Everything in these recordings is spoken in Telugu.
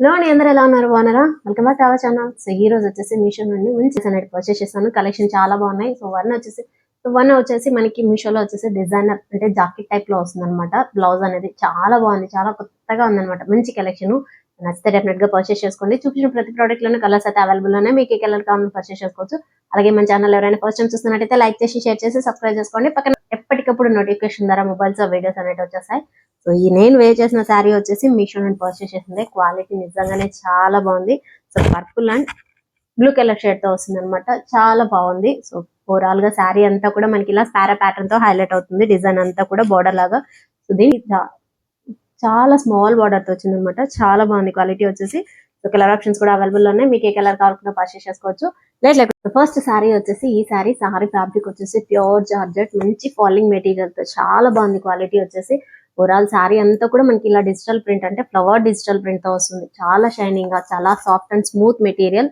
హలో అండి, అందరూ ఎలా ఉన్నారు? బాగున్నారా? Welcome back to our channel. So ఈ రోజు వచ్చేసి మీషో నుండి మంచి అనేది పర్చేస్ చేశాను. కలెక్షన్ చాలా బాగున్నాయి. వన్ వచ్చేసి మనకి మీషోలో వచ్చేసి డిజైనర్ అంటే జాకెట్ టైప్ లో వస్తుంది అనమాట. బ్లౌజ్ అనేది చాలా బాగుంది, చాలా కొత్తగా ఉందన్నమాట. మంచి కలెక్షన్. నచ్చితే డెఫినెట్ గా పర్చేస్ చేసుకోండి. చూపించిన ప్రతి ప్రోడక్ట్ లోనే కలర్స్ అయితే అవైలబుల్ ఉన్నాయి. మీకు ఏ కలర్ కావాలని పర్చేస్ చేసుకోవచ్చు. అలాగే మన ఛానల్ ఎవరైనా ఫస్ట్ టైం చూస్తున్నట్టయితే లైక్ చేసి, షేర్ చేసి, సబ్స్క్రైబ్ చేసుకోండి. పక్కన ఎప్పటికప్పుడు నోటిఫికేషన్ ద్వారా మొబైల్స్ వీడియోస్ అనేవి వచ్చేస్తాయి. సో ఈ నేను వేర్ చేసిన శారీ వచ్చేసి మీషో నుండి పర్చేస్ చేసింది. క్వాలిటీ నిజంగానే చాలా బాగుంది. So purple and blue colour shade తో వస్తుంది అనమాట. చాలా బాగుంది. సో ఓవరాల్ గా శారీ అంతా కూడా మనకి ఇలా పారా ప్యాటర్న్ తో హైలైట్ అవుతుంది. డిజైన్ అంతా కూడా బోర్డర్ లాగా. సో దీని చాలా స్మాల్ బార్డర్ తో వచ్చింది అనమాట. చాలా బాగుంది క్వాలిటీ వచ్చేసి. సో కలర్ ఆప్షన్స్ కూడా అవైలబుల్ ఉన్నాయి. మీకు ఏ కలర్ కావాలన్నా పర్చేస్ చేసుకోవచ్చు. లేకపోతే ఫస్ట్ శారీ వచ్చేసి ఈ శారీ ఫ్యాబ్రిక్ వచ్చేసి ప్యూర్ జార్జెట్, మంచి ఫాలింగ్ మెటీరియల్ తో చాలా బాగుంది క్వాలిటీ వచ్చేసి. ఓవరాల్ శారీ అంతా కూడా మనకి ఇలా డిజిటల్ ప్రింట్ అంటే ఫ్లవర్ డిజిటల్ ప్రింట్ తో వస్తుంది. చాలా షైనింగ్ గా, చాలా soft and smooth material.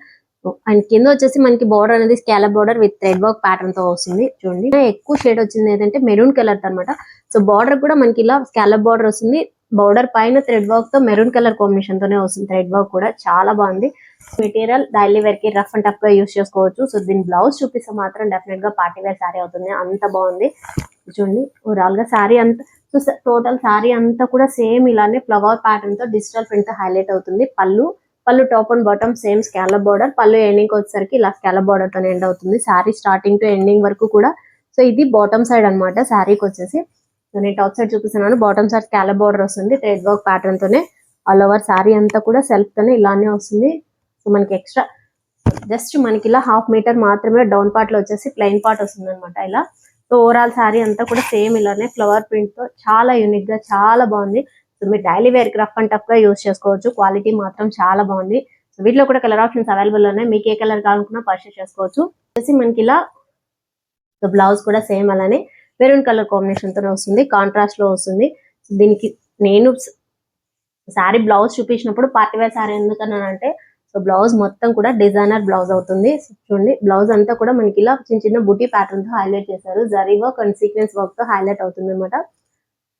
And కింద వచ్చేసి మనకి బార్డర్ అనేది scallop border with thread work pattern తో వస్తుంది. చూడండి ఎక్కువ షేడ్ వచ్చింది ఏదంటే మెరూన్ కలర్ అనమాట. సో బార్డర్ కూడా మనకి ఇలా స్కాలప్ బార్డర్ వస్తుంది. బార్డర్ పైన థ్రెడ్ వర్క్ తో మెరూన్ కలర్ కాంబినేషన్ తోనే వస్తుంది. థ్రెడ్ వర్క్ కూడా చాలా బాగుంది. మెటీరియల్ డైలీ వేర్ కి రఫ్ అండ్ టఫ్ గా యూస్ చేసుకోవచ్చు. సో దీని బ్లౌజ్ చూపిస్తే మాత్రం డెఫినెట్ గా పార్టీ వేర్ శారీ అవుతుంది. అంత బాగుంది. చూడండి ఓవరాల్ గా శారీ అంతా, సో టోటల్ శారీ అంతా కూడా సేమ్ ఇలానే ఫ్లవర్ ప్యాటర్న్ తో డిజిటల్ ప్రింట్ తో హైలైట్ అవుతుంది. పళ్ళు top and bottom same scallop border. పళ్ళు ఎండింగ్ వచ్చేసరికి ఇలా స్కాలప్ బార్డర్ తో ఎండ్ అవుతుంది. శారీ స్టార్టింగ్ టు ఎండింగ్ వరకు కూడా. సో ఇది బాటమ్ సైడ్ అనమాట శారీకి వచ్చేసి. సో నేను టాప్ సైడ్ చూపిస్తున్నాను. బాటమ్ సైడ్ స్కాలప్ బార్డర్ వస్తుంది థ్రెడ్ వర్క్ ప్యాటర్న్ తోనే. ఆల్ ఓవర్ శారీ అంతా కూడా సెల్ఫ్ తోనే ఇలానే వస్తుంది. సో మనకి ఎక్స్ట్రా జస్ట్ మనకి ఇలా హాఫ్ మీటర్ మాత్రమే డౌన్ పార్ట్ లో వచ్చేసి ప్లెయిన్ పార్ట్ వస్తుంది అనమాట ఇలా. సో ఓవరాల్ శారీ అంతా కూడా సేమ్ ఇలానే ఫ్లవర్ ప్రింట్ తో చాలా యూనిక్ గా చాలా బాగుంది. సో మీరు డైలీ వేర్ కి రఫ్ అండ్ టఫ్ గా యూస్ చేసుకోవచ్చు. క్వాలిటీ మాత్రం చాలా బాగుంది. సో వీటిలో కూడా కలర్ ఆప్షన్స్ అవైలబుల్ ఉన్నాయి. మీకు ఏ కలర్ కావాలనుకున్నా పర్చేస్ చేసుకోవచ్చు. వచ్చేసి మనకి ఇలా సో బ్లౌజ్ కూడా సేమ్ అలానే మెరూన్ కలర్ కాంబినేషన్ తోనే వస్తుంది. కాంట్రాస్ట్ లో వస్తుంది. దీనికి నేను శారీ బ్లౌజ్ చూపించినప్పుడు పార్టీ వేర్ శారీ ఎందుకన్నానంటే, సో బ్లౌజ్ మొత్తం కూడా డిజైనర్ బ్లౌజ్ అవుతుంది. చూడండి బ్లౌజ్ అంతా కూడా మనకి ఇలా చిన్న చిన్న బుటీ ప్యాటర్న్ తో హైలైట్ చేశారు. Zari work and sequence work తో హైలైట్ అవుతుంది అనమాట.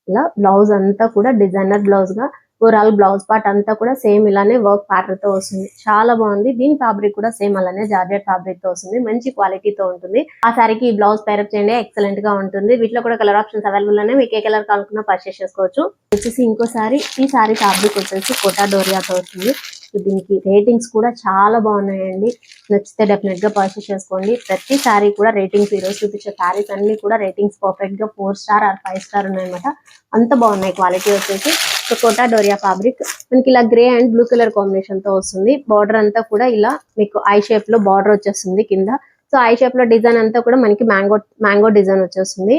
ఇలా బ్లౌజ్ అంతా కూడా డిజైనర్ బ్లౌజ్ గా, ఓవరాల్ బ్లౌజ్ పార్ట్ అంతా కూడా సేమ్ ఇలానే వర్క్ ప్యాటర్న్ తో వస్తుంది. చాలా బాగుంది. దీని ఫ్యాబ్రిక్ కూడా సేమ్ అలానే జార్జెట్ ఫ్యాబ్రిక్ తో వస్తుంది. మంచి క్వాలిటీతో ఉంటుంది. ఆ సారీకి ఈ బ్లౌజ్ పేరప్ చేయండి, ఎక్సలెంట్ గా ఉంటుంది. వీటిలో కూడా కలర్ ఆప్షన్స్ అవైలబుల్ ఉన్నాయి. మీకు ఏ కలర్ కావాలనుకున్నా పర్చేస్ చేసుకోవచ్చు. వచ్చేసి ఇంకోసారి ఈ సారీ ఫ్యాబ్రిక్ వచ్చేసి కోటా డోరియాతో వస్తుంది. దీనికి రేటింగ్స్ కూడా చాలా బాగున్నాయండి. నచ్చితే డెఫినెట్ గా పర్చేస్ చేసుకోండి. ప్రతి సారీ కూడా రేటింగ్స్, ఈ రోజు చూపించే సారీస్ అన్ని కూడా రేటింగ్స్ పర్ఫెక్ట్ గా 4 స్టార్ ఆర్ 5 స్టార్ ఉన్నాయన్నమాట. అంత బాగున్నాయి క్వాలిటీ వచ్చేసి. సో కోటా డోరియా ఫ్యాబ్రిక్ మనకి ఇలా grey and blue colour combination తో వస్తుంది. బార్డర్ అంతా కూడా ఇలా మీకు ఐ షేప్ లో బార్డర్ వచ్చేస్తుంది కింద. సో ఐ షేప్ లో డిజైన్ అంతా కూడా మనకి మ్యాంగో డిజైన్ వచ్చేస్తుంది.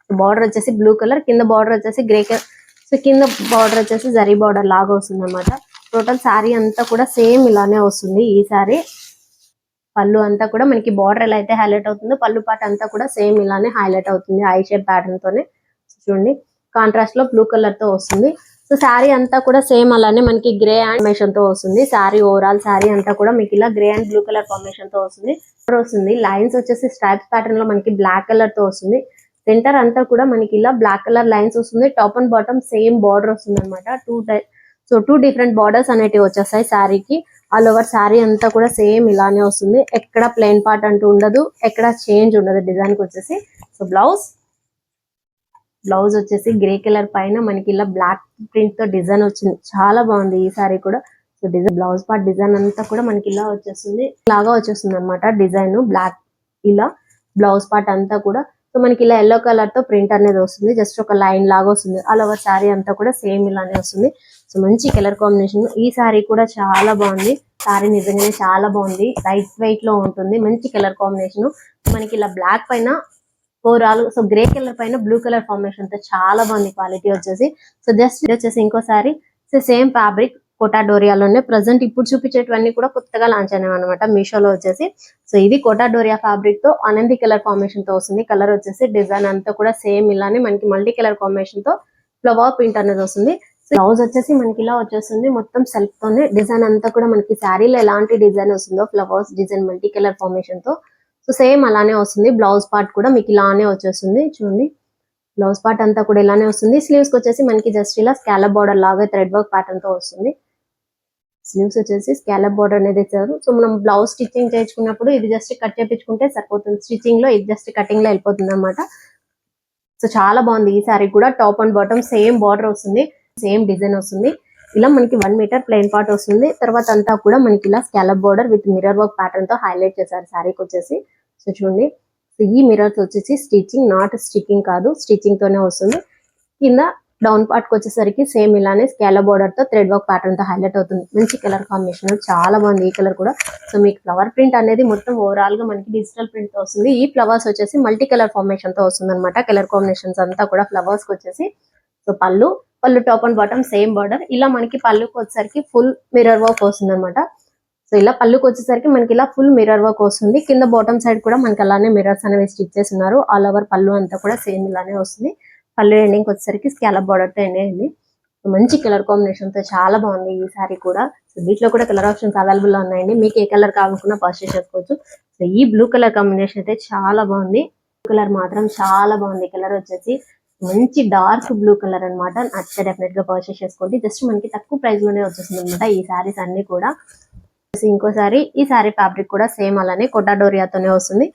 బార్డర్ వచ్చేసి బ్లూ కలర్, కింద బార్డర్ వచ్చేసి గ్రే కలర్. సో కింద బార్డర్ వచ్చేసి జరీ బార్డర్ లాగా వస్తుంది అనమాట. టోటల్ శారీ అంతా కూడా సేమ్ ఇలానే వస్తుంది. ఈ శారీ పళ్ళు అంతా కూడా మనకి బార్డర్ ఎలా అయితే హైలైట్ అవుతుందో, పళ్ళు పాట అంతా కూడా సేమ్ ఇలానే హైలైట్ అవుతుంది ఐ షేప్ ప్యాటర్న్ తోనే. చూడండి కాంట్రాస్ట్ లో బ్లూ కలర్ తో వస్తుంది. సో శారీ అంతా కూడా సేమ్ అలానే మనకి గ్రే అండ్ కాంబినేషన్ తో వస్తుంది. శారీ ఓవరాల్ శారీ అంతా కూడా మీకు ఇలా grey and blue colour combination తో వస్తుంది. లైన్స్ వచ్చేసి స్ట్రైప్స్ ప్యాటర్న్ లో మనకి బ్లాక్ కలర్ తో వస్తుంది. సెంటర్ అంతా కూడా మనకి ఇలా బ్లాక్ కలర్ లైన్స్ వస్తుంది. Top and bottom same border వస్తుంది అనమాట. టూ డిఫరెంట్ బార్డర్స్ అనేటివి వచ్చేస్తాయి శారీకి. ఆల్ ఓవర్ శారీ అంతా కూడా సేమ్ ఇలానే వస్తుంది. ఎక్కడ ప్లెయిన్ పార్ట్ అంటూ ఉండదు, ఎక్కడ చేంజ్ ఉండదు డిజైన్ కి వచ్చేసి. సో బ్లౌజ్ వచ్చేసి గ్రే కలర్ పైన మనకి ఇలా బ్లాక్ ప్రింట్ తో డిజైన్ వచ్చింది. చాలా బాగుంది ఈ సారీ కూడా. So design blouse part design అంతా కూడా మనకి ఇలా వచ్చేస్తుంది, ఇలాగా వచ్చేస్తుంది అనమాట డిజైన్ బ్లాక్. ఇలా బ్లౌజ్ పార్ట్ అంతా కూడా సో మనకి ఇలా ఎల్లో కలర్ తో ప్రింట్ అనేది వస్తుంది. జస్ట్ ఒక లైన్ లాగా వస్తుంది. ఆల్ ఓవర్ శారీ అంతా కూడా సేమ్ ఇలానే వస్తుంది. సో మంచి కలర్ కాంబినేషన్. ఈ శారీ కూడా చాలా బాగుంది. శారీ నిజంగానే చాలా బాగుంది. లైట్ వెయిట్ లో ఉంటుంది. మంచి కలర్ కాంబినేషన్. మనకి ఇలా బ్లాక్ పైన ఓవరాల్ సో గ్రే కలర్ పైన బ్లూ కలర్ కాంబినేషన్ తో చాలా బాగుంది క్వాలిటీ వచ్చేసి. సో జస్ట్ వచ్చేసి ఇంకోసారి సో సేమ్ ఫ్యాబ్రిక్ కోటా డోరియాలోనే ప్రజెంట్ ఇప్పుడు చూపించేటివన్నీ కూడా కొత్తగా లాంచ్ అయినాయి అనమాట మీషోలో వచ్చేసి. సో ఇది కోటా డోరియా ఫ్యాబ్రిక్ తో ఆనంది కలర్ కాంబినేషన్ తో వస్తుంది. కలర్ వచ్చేసి డిజైన్ అంతా కూడా సేమ్ ఇలానే మనకి మల్టీ కలర్ కాంబినేషన్ తో ఫ్లవర్ ప్రింట్ అనేది వస్తుంది. బ్లౌజ్ వచ్చేసి మనకి ఇలా వచ్చేస్తుంది. మొత్తం సెల్ఫ్ తోనే డిజైన్ అంతా కూడా మనకి శారీలో ఎలాంటి డిజైన్ వస్తుందో flowers design multi colour combination తో సో సేమ్ అలానే వస్తుంది. బ్లౌజ్ పార్ట్ కూడా మీకు ఇలానే వచ్చేస్తుంది. చూడండి బ్లౌజ్ పార్ట్ అంతా కూడా ఇలానే వస్తుంది. స్లీవ్స్ కి వచ్చేసి మనకి జస్ట్ ఇలా స్కాలప్ బార్డర్ లాగా థ్రెడ్ వర్క్ ప్యాటర్న్ తో వస్తుంది. స్లీవ్స్ వచ్చేసి స్కాలప్ బోర్డర్ అనేది ఇచ్చారు. సో మనం బ్లౌజ్ స్టిచ్చింగ్ చేయించుకున్నప్పుడు ఇది జస్ట్ కట్ చేయించుకుంటే సరిపోతుంది. స్టిచ్చింగ్ లో ఇది జస్ట్ కటింగ్ లో వెళ్ళిపోతుంది అనమాట. సో చాలా బాగుంది ఈ సారీ కూడా. Top and bottom same border వస్తుంది, సేమ్ డిజైన్ వస్తుంది. ఇలా మనకి 1 మీటర్ ప్లెయిన్ పార్ట్ వస్తుంది. తర్వాత అంతా కూడా మనకి ఇలా scallop border with mirror work pattern తో హైలైట్ చేశారు సారీకి వచ్చేసి. సో చూడండి, ఈ మిర్రర్స్ వచ్చేసి స్టిచ్చింగ్, నాట్ స్టిచ్చింగ్ కాదు, స్టిచ్చింగ్ తోనే వస్తుంది. కింద డౌన్ పార్ట్ కి వచ్చేసరికి సేమ్ ఇలానే స్కాలప్ బోర్డర్ తో థ్రెడ్ వర్క్ ప్యాటర్న్ తో హైలైట్ అవుతుంది. మంచి కలర్ కాంబినేషన్, చాలా బాగుంది ఈ కలర్ కూడా. సో మీకు ఫ్లవర్ ప్రింట్ అనేది మొత్తం ఓవరాల్ గా మనకి డిజిటల్ ప్రింట్ తో వస్తుంది. ఈ ఫ్లవర్స్ వచ్చేసి మల్టీ కలర్ ఫార్మేషన్ తో వస్తుంది అనమాట. కలర్ కాంబినేషన్స్ అంతా కూడా ఫ్లవర్స్ కి వచ్చేసి. సో పళ్ళు top and bottom same border. ఇలా మనకి పళ్ళుకి వచ్చేసరికి ఫుల్ మిర్రర్ వర్క్ వస్తుంది అనమాట. సో ఇలా పళ్ళుకి వచ్చేసరికి మనకి ఇలా ఫుల్ మిర్రర్ వర్క్ వస్తుంది. కింద బాటమ్ సైడ్ కూడా మనకి అలానే మిర్రర్స్ అనేవి స్టిచ్ చేసి ఉన్నారు. ఆల్ ఓవర్ పళ్ళు అంతా కూడా సేమ్ ఇలానే వస్తుంది. పళ్ళు ఎండింగ్ వచ్చేసరికి స్కాలప్ బార్డర్ తో ఎండ్ అయింది. మంచి కలర్ కాంబినేషన్ తో చాలా బాగుంది ఈ సారీ కూడా. సో వీటిలో కూడా కలర్ ఆప్షన్స్ అవైలబుల్ గా ఉన్నాయండి. మీకు ఏ కలర్ కావాలనుకున్నా పర్చేస్ చేసుకోవచ్చు. సో ఈ బ్లూ కలర్ కాంబినేషన్ అయితే చాలా బాగుంది. బ్లూ కలర్ మాత్రం చాలా బాగుంది. కలర్ వచ్చేసి మంచి డార్క్ బ్లూ కలర్ అనమాట. నచ్చితే డెఫినెట్ గా పర్చేస్ చేసుకోండి. జస్ట్ మనకి తక్కువ ప్రైస్ లోనే వచ్చేస్తుంది అనమాట ఈ సారీస్ అన్ని కూడా. ఇంకోసారి ఈ సారీ ఫ్యాబ్రిక్ కూడా సేమ్ అలానే కోటా డోరియాతోనే వస్తుంది.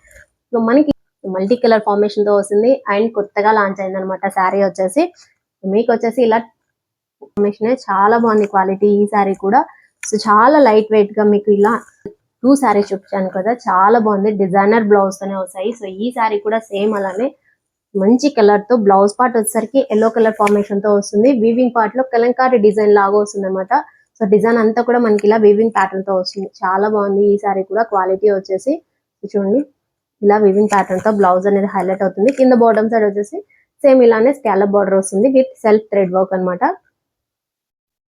సో మనకి మల్టీ కలర్ ఫార్మేషన్ తో వస్తుంది. అండ్ కొత్తగా లాంచ్ అయింది అనమాట సారీ వచ్చేసి. మీకు వచ్చేసి ఇలా ఫార్మేషన్ చాలా బాగుంది క్వాలిటీ ఈ సారీ కూడా. సో చాలా లైట్ వెయిట్ గా మీకు ఇలా 2 సారీస్ చూపించాను కదా, చాలా బాగుంది. డిజైనర్ బ్లౌజ్ తోనే వస్తాయి. సో ఈ సారీ కూడా సేమ్ అలానే మంచి కలర్ తో బ్లౌజ్ పార్ట్ వచ్చేసరికి ఎల్లో కలర్ ఫార్మేషన్ తో వస్తుంది. వీవింగ్ పార్ట్ లో కలంకారీ డిజైన్ లాగా వస్తుంది అనమాట. సో డిజైన్ అంతా కూడా మనకి ఇలా వీవింగ్ ప్యాటర్న్ తో వస్తుంది. చాలా బాగుంది ఈ సారీ కూడా. క్వాలిటీ వచ్చేసి చూడండి, ఇలా వీవింగ్ ప్యాటర్న్ తో బ్లౌజ్ అనేది హైలైట్ అవుతుంది. కింద బాటమ్ సైడ్ వచ్చేసి సేమ్ ఇలానే స్కాలప్ బార్డర్ వస్తుంది విత్ సెల్ఫ్ థ్రెడ్ వర్క్ అనమాట.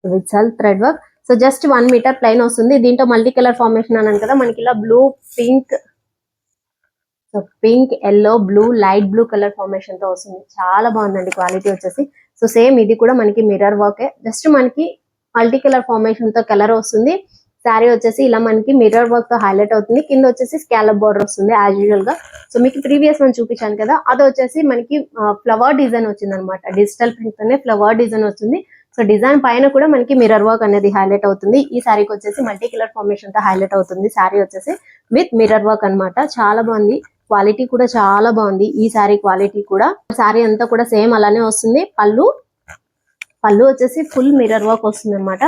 With self thread work. So just 1 metre plain వస్తుంది. దీంట్లో మల్టీ కలర్ ఫార్మేషన్ అన్నాను కదా, మనకి ఇలా blue, pink, so pink, yellow, blue, light blue colour formation తో వస్తుంది. చాలా బాగుందండి క్వాలిటీ వచ్చేసి. సో సేమ్ ఇది కూడా మనకి మిర్రర్ వర్క్. జస్ట్ మనకి మల్టీ కలర్ ఫార్మేషన్ తో కలర్ వస్తుంది. శారీ వచ్చేసి ఇలా మనకి మిర్రర్ వర్క్ తో హైలైట్ అవుతుంది. కింద వచ్చేసి స్కాలప్ బార్డర్ వస్తుంది యాజ్ యూజువల్ గా. సో మీకు ప్రీవియస్ వన్ చూపించాను కదా, అది వచ్చేసి మనకి ఫ్లవర్ డిజైన్ వచ్చింది అనమాట. డిజిటల్ ప్రింట్ తోనే ఫ్లవర్ డిజైన్ వచ్చింది. సో డిజైన్ పైన కూడా మనకి మిర్రర్ వర్క్ అనేది హైలైట్ అవుతుంది. ఈ సారీకి వచ్చేసి మల్టీ కలర్ ఫార్మేషన్ తో హైలైట్ అవుతుంది. సారీ వచ్చేసి విత్ మిర్రర్ వర్క్ అనమాట. చాలా బాగుంది. క్వాలిటీ కూడా చాలా బాగుంది ఈ సారీ క్వాలిటీ కూడా. సారీ అంతా కూడా సేమ్ అలానే వస్తుంది. పళ్ళు వచ్చేసి ఫుల్ మిర్రర్ వర్క్ వస్తుంది అనమాట.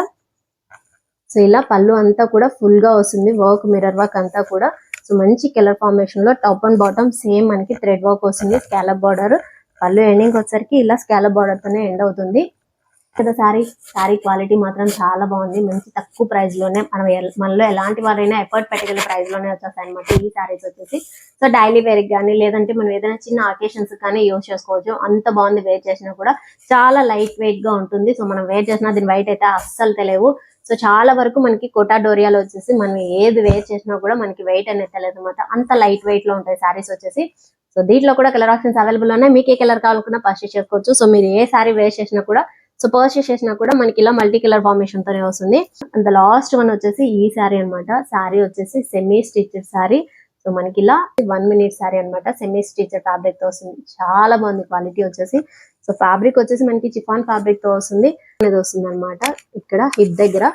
సో ఇలా పళ్ళు అంతా కూడా ఫుల్ గా వస్తుంది వర్క్, మిర్రర్ వర్క్ అంతా కూడా. సో మంచి కలర్ ఫార్మేషన్ లో టాప్ అండ్ బాటమ్ సేమ్ మనకి థ్రెడ్ వర్క్ వస్తుంది. Scallop border. పళ్ళు ఎండింగ్ వచ్చేసరికి ఇలా స్కాలప్ బార్డర్ తోనే ఎండ్ అవుతుంది కదా. సారీ క్వాలిటీ మాత్రం చాలా బాగుంది. మంచి తక్కువ ప్రైస్ లోనే మనలో ఎలాంటి వారైనా ఎఫర్ట్ పెట్టగల ప్రైస్ లోనే వచ్చేస్తాయి అనమాట ఈ సారీస్ వచ్చేసి. సో డైలీ వేర్ కానీ లేదంటే మనం ఏదైనా చిన్న అకేషన్స్ కానీ యూజ్ చేసుకోవచ్చు. అంత బాగుంది. వేర్ చేసినా కూడా చాలా లైట్ వెయిట్ గా ఉంటుంది. సో మనం వేర్ చేసినా దీని వెయిట్ అయితే అస్సలు తెలియవు. సో చాలా వరకు మనకి కోటా డోరియాలో వచ్చేసి మనం ఏది వేర్ చేసినా కూడా మనకి వెయిట్ అనేది తెలియదు అనమాట. అంత లైట్ వెయిట్ లో ఉంటాయి సారీస్ వచ్చేసి. సో దీంట్లో కూడా కలర్ ఆప్షన్స్ అవైలబుల్ ఉన్నాయి. మీకు ఏ కలర్ కావాలనుకున్నా పర్చేస్ చేసుకోవచ్చు. సో మీరు ఏ సారీ వేర్ చేసినా కూడా, సో పర్చేస్ చేసినా కూడా మనకి ఇలా మల్టీ కలర్ ఫార్మేషన్ తోనే వస్తుంది. అండ్ లాస్ట్ వన్ వచ్చేసి ఈ సారీ అనమాట. సారీ వచ్చేసి సెమీ స్టిచ్డ్ సారీ. సో మనకి ఇలా 1 మినిట్ సారీ అనమాట. సెమీ స్టిచ్డ్ ఫ్యాబ్రిక్ తో వస్తుంది. చాలా బాగుంది క్వాలిటీ వచ్చేసి. సో ఫ్యాబ్రిక్ వచ్చేసి మనకి చిఫాన్ ఫ్యాబ్రిక్ తో వస్తుంది అనేది వస్తుంది అనమాట. ఇక్కడ హిప్ దగ్గర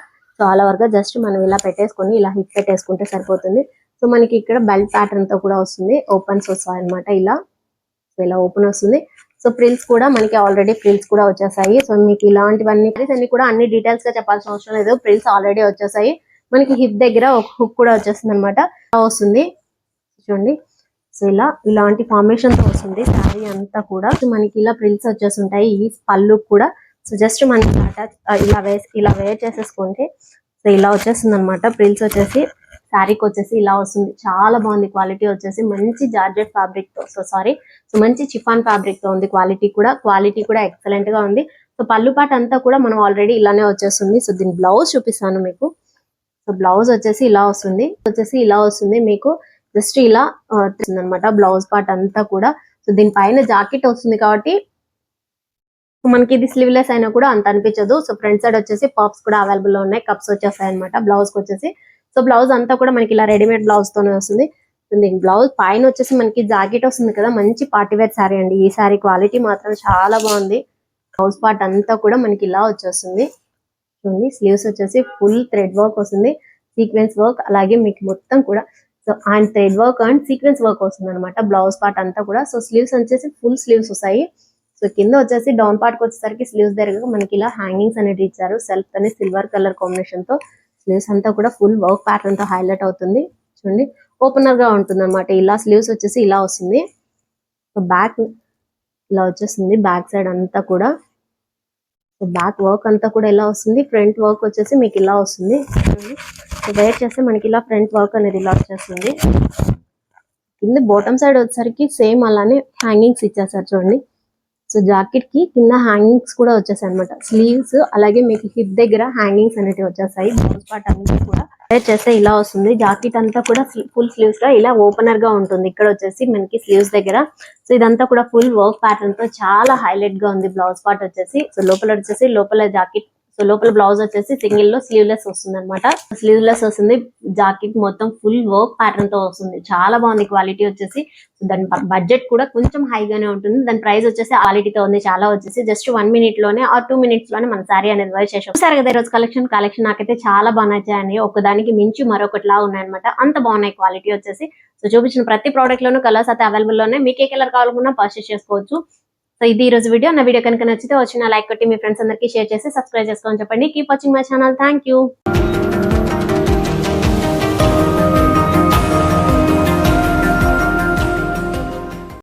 చాలా వరకు జస్ట్ మనం ఇలా పెట్టేసుకొని ఇలా హిప్ పెట్టేసుకుంటే సరిపోతుంది. సో మనకి ఇక్కడ బెల్ట్ ప్యాటర్న్ తో కూడా వస్తుంది. ఓపెన్స్ వస్తాయి అనమాట ఇలా. సో ఇలా ఓపెన్ వస్తుంది. సో ప్రిల్స్ కూడా మనకి ఆల్రెడీ ప్రిల్స్ కూడా వచ్చేసాయి. సో మీకు ఇలాంటివన్నీ కూడా అన్ని డీటెయిల్స్ గా చెప్పాల్సిన అవసరం లేదు. ప్రిల్స్ ఆల్రెడీ వచ్చేసాయి. మనకి హిప్ దగ్గర ఒక హుక్ కూడా వచ్చేస్తుంది అనమాట. వస్తుంది చూడండి. సో ఇలాంటి ఫార్మేషన్ తో వస్తుంది శారీ అంతా కూడా. మనకి ఇలా ప్రిల్స్ వచ్చేస్తుంటాయి ఈ పళ్ళు కూడా. సో జస్ట్ మనకి ఇలా వేర్ చేసేసుకుంటే సో ఇలా వచ్చేస్తుంది అనమాట. ప్రిల్స్ వచ్చేసి శారీకి వచ్చేసి ఇలా వస్తుంది. చాలా బాగుంది క్వాలిటీ వచ్చేసి. మంచి జార్జెట్ ఫ్యాబ్రిక్ తో సో మంచి చిఫాన్ ఫ్యాబ్రిక్ తో ఉంది. క్వాలిటీ కూడా ఎక్సలెంట్ గా ఉంది. సో పళ్ళు పాట అంతా కూడా మనం ఆల్రెడీ ఇలానే వచ్చేస్తుంది. సో దీని బ్లౌజ్ చూపిస్తాను మీకు. సో బ్లౌజ్ వచ్చేసి ఇలా వస్తుంది మీకు. జస్ట్ ఇలా అనమాట బ్లౌజ్ పార్ట్ అంతా కూడా. సో దీనిపైన జాకెట్ వస్తుంది కాబట్టి మనకి ఇది స్లీవ్లెస్ అయినా కూడా అంత అనిపించదు. సో ఫ్రంట్ సైడ్ వచ్చేసి పఫ్స్ కూడా అవైలబుల్ లో ఉన్నాయి. కప్స్ వచ్చేస్తాయి అనమాట బ్లౌజ్ కి వచ్చేసి. సో బ్లౌజ్ అంతా కూడా మనకి ఇలా రెడీమేడ్ బ్లౌజ్ తోనే వస్తుంది. దీని బ్లౌజ్ పైన వచ్చేసి మనకి జాకెట్ వస్తుంది కదా. మంచి పార్టీవేర్ శారీ అండి ఈ శారీ. క్వాలిటీ మాత్రం చాలా బాగుంది. బ్లౌజ్ పార్ట్ అంతా కూడా మనకి ఇలా వచ్చేస్తుంది చూడండి స్లీవ్స్ వచ్చేసి ఫుల్ థ్రెడ్ వర్క్ వస్తుంది, సీక్వెన్స్ వర్క్, అలాగే మీకు మొత్తం కూడా so and thread work and sequence work వస్తుంది అనమాట బ్లౌజ్ పార్ట్ అంతా కూడా. సో స్లీవ్స్ వచ్చేసి ఫుల్ స్లీవ్స్ వస్తాయి. సో కింద వచ్చేసి డౌన్ పార్ట్ కి వచ్చేసరికి స్లీవ్స్ దగ్గర మనకి ఇలా హ్యాంగింగ్స్ అనేది ఇచ్చారు సెల్ఫ్ తోని సిల్వర్ కలర్ కాంబినేషన్ తో. స్లీవ్స్ అంతా కూడా ఫుల్ వర్క్ ప్యాటర్న్ తో హైలైట్ అవుతుంది. చూడండి ఓపెనర్ గా ఉంటుంది అనమాట. ఇలా స్లీవ్స్ వచ్చేసి ఇలా వస్తుంది. సో బ్యాక్ ఇలా వచ్చేస్తుంది బ్యాక్ సైడ్ అంతా కూడా. సో బ్యాక్ వర్క్ అంతా కూడా ఇలా వస్తుంది, ఫ్రంట్ వర్క్ వచ్చేసి మీకు ఇలా వస్తుంది. సో వేర్ చేస్తే మనకి ఇలా ఫ్రంట్ వర్క్ అనేది ఇలా వచ్చేస్తుంది. కింద బాటమ్ సైడ్ వచ్చేసరికి సేమ్ అలానే హ్యాంగింగ్స్ ఇచ్చేసారు చూడండి. సో జాకెట్ కి కింద హ్యాంగింగ్స్ కూడా వచ్చేసాయి అనమాట. స్లీవ్స్ అలాగే మీకు హిప్ దగ్గర హ్యాంగింగ్స్ అనేవి వచ్చేసాయి. బ్లౌజ్ పార్ట్ అంతా కూడా వేర్ చేస్తే ఇలా వస్తుంది. జాకెట్ అంతా కూడా ఫుల్ స్లీవ్స్ గా ఇలా ఓపెనర్ గా ఉంటుంది. ఇక్కడ వచ్చేసి మనకి స్లీవ్స్ దగ్గర సో ఇదంతా కూడా ఫుల్ వర్క్ ప్యాటర్న్ తో చాలా హైలైట్ గా ఉంది. బ్లౌజ్ పార్ట్ వచ్చేసి సో లోపల వచ్చేసి లోపల జాకెట్ సో లోపల బ్లౌజ్ వచ్చేసి సింగిల్ లో స్లీవ్లెస్ వస్తుంది అనమాట. స్లీవ్లెస్ వస్తుంది. జాకెట్ మొత్తం ఫుల్ వర్క్ ప్యాటర్న్ తో వస్తుంది. చాలా బాగుంది క్వాలిటీ వచ్చేసి. దాని బడ్జెట్ కూడా కొంచెం హైగానే ఉంటుంది. దాని ప్రైస్ వచ్చేసి క్వాలిటీతో ఉంది. చాలా వచ్చేసి జస్ట్ 1 minute లోనే ఆర్ 2 minutes లోనే మన సారీ అనేది వేర్ చేసాం. సరే కదా ఈరోజు కలెక్షన్ నాకైతే చాలా బాగా నచ్చాయండి. ఒకదానికి మించి మరొకటిలా ఉన్నాయన్నమాట. అంత బాగున్నాయి క్వాలిటీ వచ్చేసి. సో చూపించిన ప్రతి ప్రోడక్ట్ లోనూ కలర్స్ అయితే అవైలబుల్ లోనే, మీకు ఏ కలర్ కావాలన్నా పర్చేస్ చేసుకోవచ్చు. సో ఇది ఈ రోజు వీడియో. నా వీడియో కనుక నచ్చితే వచ్చిన లైక్ కొట్టి మీ ఫ్రెండ్స్ అందరికీ షేర్ చేసి సబ్స్క్రైబ్ చేసుకోమని చెప్పండి. Keep watching my channel. Thank you.